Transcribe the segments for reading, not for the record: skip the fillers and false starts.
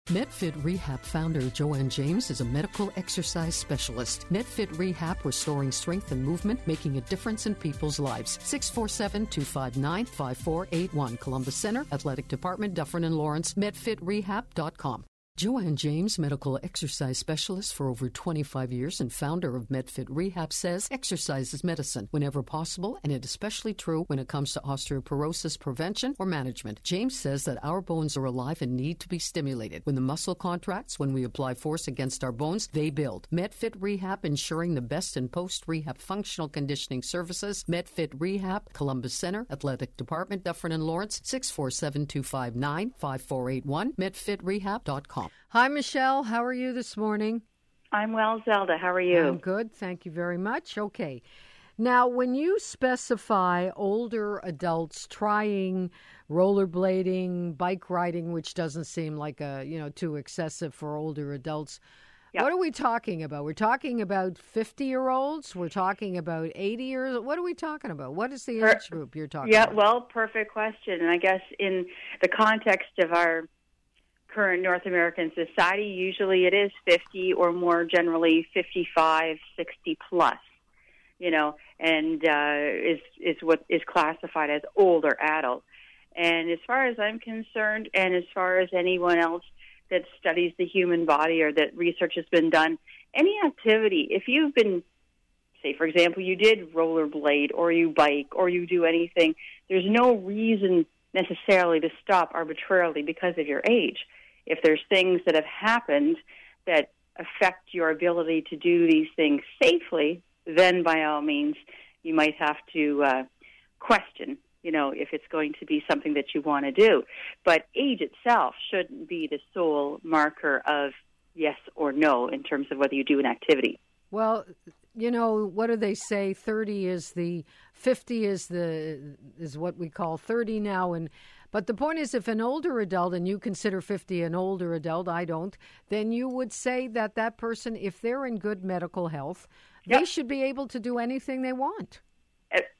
Medfit Rehab founder Joanne James is a medical exercise specialist. Medfit Rehab, restoring strength and movement, making a difference in people's lives. 647-259-5481. Columbus Center, Athletic Department, Dufferin and Lawrence, medfitrehab.com. Joanne James, medical exercise specialist for over 25 years and founder of Medfit Rehab, says exercise is medicine whenever possible, and it is especially true when it comes to osteoporosis prevention or management. James says that our bones are alive and need to be stimulated. When the muscle contracts, when we apply force against our bones, they build. Medfit Rehab, ensuring the best in post-rehab functional conditioning services. Medfit Rehab, Columbus Center, Athletic Department, Dufferin and Lawrence, 647-259-5481, medfitrehab.com. Hi, Michelle. How are you this morning? I'm well, Zelda. How are you? I'm good. Thank you very much. Okay. Now, when you specify older adults trying rollerblading, bike riding, which doesn't seem like too excessive for older adults, What are we talking about? We're talking about 50-year-olds? We're talking about 80 years? What are we talking about? What is the age group you're talking about? Yeah, well, perfect question. And I guess in the context of our current North American society, usually it is 50 or more, generally 55, 60 plus, and is what is classified as older adult. And as far as I'm concerned, and as far as anyone else that studies the human body or that research has been done, any activity, if you've been, say, for example, you did rollerblade or you bike or you do anything, there's no reason necessarily to stop arbitrarily because of your age. If there's things that have happened that affect your ability to do these things safely, then by all means you might have to question, if it's going to be something that you want to do. But age itself shouldn't be the sole marker of yes or no in terms of whether you do an activity. Well, what do they say? 50 is what we call 30 now. But the point is, if an older adult, and you consider 50 an older adult, I don't, then you would say that person, if they're in good medical health, they should be able to do anything they want.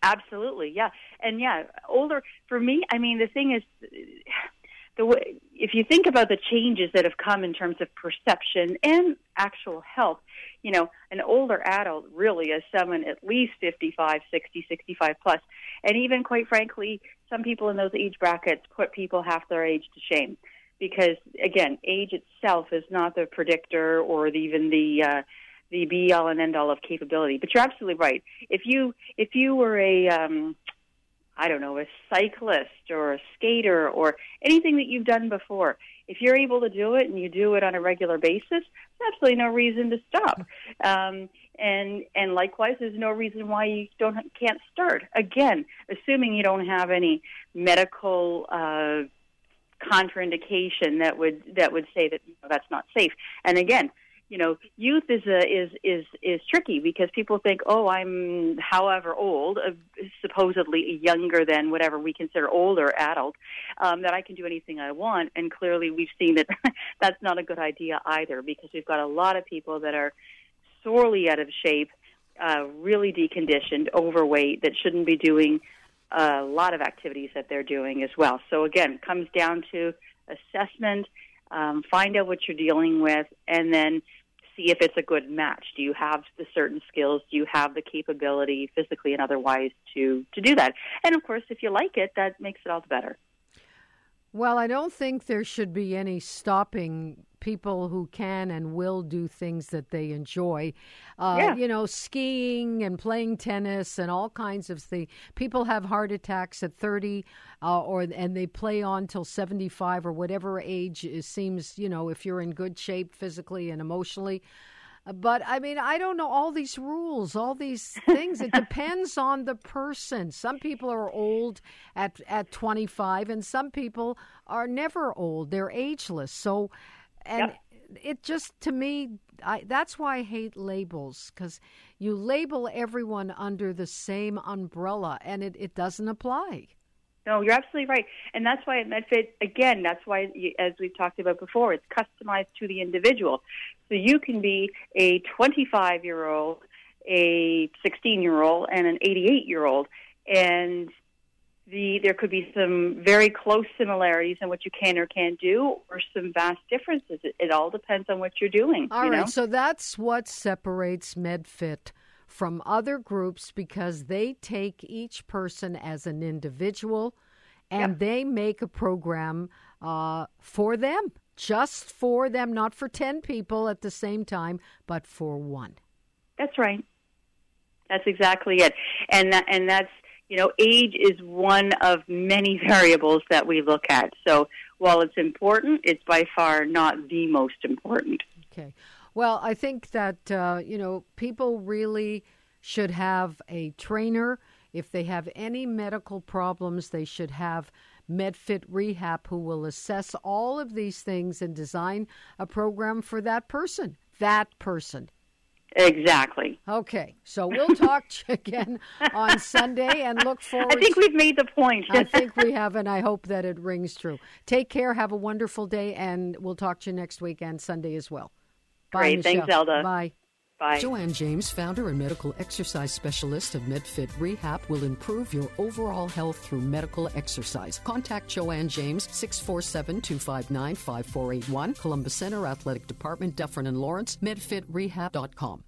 Absolutely, yeah. And older, for me, the thing is, if you think about the changes that have come in terms of perception and actual health, an older adult really is someone at least 55, 60, 65 plus. And even, quite frankly, some people in those age brackets put people half their age to shame because, again, age itself is not the predictor or even the be-all and end-all of capability. But you're absolutely right. If you were a cyclist or a skater or anything that you've done before, if you're able to do it and you do it on a regular basis, there's absolutely no reason to stop. And likewise, there's no reason why you can't start. Again, assuming you don't have any medical contraindication that would say that that's not safe. And again, youth is tricky because people think, I'm however old, supposedly younger than whatever we consider older adult, that I can do anything I want. And clearly we've seen that that's not a good idea either because we've got a lot of people that are sorely out of shape, really deconditioned, overweight, that shouldn't be doing a lot of activities that they're doing as well. So again, it comes down to assessment, find out what you're dealing with, and then see if it's a good match. Do you have the certain skills? Do you have the capability, physically and otherwise, to do that? And, of course, if you like it, that makes it all the better. Well, I don't think there should be any stopping people who can and will do things that they enjoy. Skiing and playing tennis and all kinds of things. People have heart attacks at 30 and they play on till 75 or whatever age it seems, if you're in good shape physically and emotionally. But, I don't know, all these rules, all these things, it depends on the person. Some people are old at 25, and some people are never old. They're ageless. So, it just, to me, that's why I hate labels, because you label everyone under the same umbrella, and it doesn't apply. No, you're absolutely right. And that's why at Medfit, again, that's why, as we've talked about before, it's customized to the individual. So you can be a 25-year-old, a 16-year-old, and an 88-year-old. And there could be some very close similarities in what you can or can't do, or some vast differences. It all depends on what you're doing. All right, know? So that's what separates Medfit from other groups, because they take each person as an individual and they make a program for them, just for them, not for 10 people at the same time, but for one. That's right. That's exactly it. And that's, age is one of many variables that we look at. So while it's important, it's by far not the most important. Okay. Well, I think that, people really should have a trainer. If they have any medical problems, they should have Medfit Rehab, who will assess all of these things and design a program for that person. Exactly. Okay, so we'll talk to you again on Sunday and look forward. I think we've made the point. I think we have, and I hope that it rings true. Take care, have a wonderful day, and we'll talk to you next week and Sunday as well. Bye, Great. Michelle. Thanks, Zelda. Bye. Bye. Joanne James, founder and medical exercise specialist of Medfit Rehab, will improve your overall health through medical exercise. Contact Joanne James, 647-259-5481, Columbus Center Athletic Department, Dufferin and Lawrence, medfitrehab.com.